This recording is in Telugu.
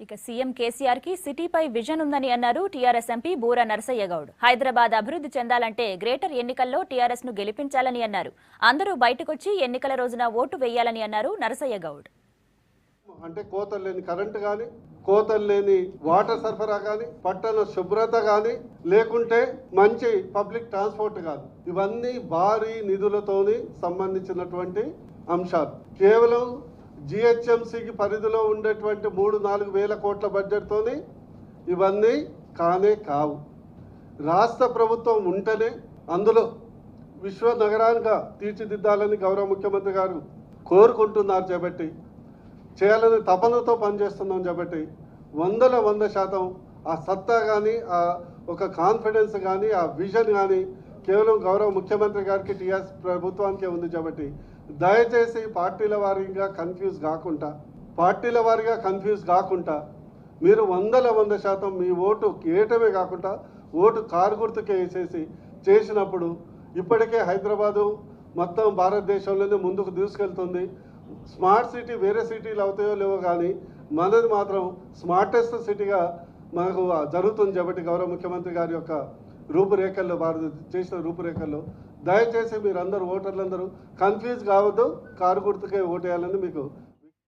ఇక సీఎం కేసీఆర్ కి సిటీపై విజన్ ఉందని అన్నారు టీఆర్ఎస్ ఎంపీ బూర నరసయ్య గౌడ్. హైదరాబాద్ అభివృద్ధి చెందాలంటే గ్రేటర్ ఎన్నికల్లో టీఆర్ఎస్ ను గెలిపించాలని అన్నారు. అందరూ బయటకొచ్చి ఎన్నికల రోజున ఓటు వేయాలని అన్నారు నరసయ్య గౌడ్. అంటే కోతలు లేని కరెంటు కానీ, కోతలు లేని వాటర్ సరఫరా కానీ, పట్టణ శుభ్రత కానీ, లేకుంటే మంచి పబ్లిక్ ట్రాన్స్పోర్ట్ కానీ, ఇవన్నీ భారీ నిధులతోని సంబంధించినటువంటి అంశాలు. కేవలం జిహెచ్ఎంసీకి పరిధిలో ఉండేటువంటి 3-4 వేల కోట్ల బడ్జెట్తోని ఇవన్నీ కానే కావు. రాష్ట్ర ప్రభుత్వం ఉంటేనే అందులో విశ్వ నగరానికి తీర్చిదిద్దాలని గౌరవ ముఖ్యమంత్రి గారు కోరుకుంటున్నారు కాబట్టి, చేయాలని తపనతో పనిచేస్తున్నాం కాబట్టి 100% ఆ సత్తా కానీ, ఆ ఒక కాన్ఫిడెన్స్ కానీ, ఆ విజన్ కానీ కేవలం గౌరవ ముఖ్యమంత్రి గారికి, టీఆర్ఎస్ ప్రభుత్వానికే ఉంది కాబట్టి దయచేసి పార్టీల వారీగా కన్ఫ్యూజ్ కాకుండా మీరు 100% మీ ఓటు వేయటమే కాకుండా ఓటు కారు గుర్తుకే వేసేసి చేసినప్పుడు ఇప్పటికే హైదరాబాదు మొత్తం భారతదేశంలోనే ముందుకు తీసుకెళ్తుంది. స్మార్ట్ సిటీ వేరే సిటీలు అవుతాయో లేవో కానీ మనది మాత్రం స్మార్టెస్ట్ సిటీగా మనకు జరుగుతుంది కాబట్టి గౌరవ ముఖ్యమంత్రి గారి యొక్క రూపురేఖల్లో, వారు చేసిన రూపురేఖల్లో దయచేసి మీరందరూ ఓటర్లందరూ కన్ఫ్యూజ్ కావద్దు, కారు గుర్తుకే ఓటేయాలని మీకు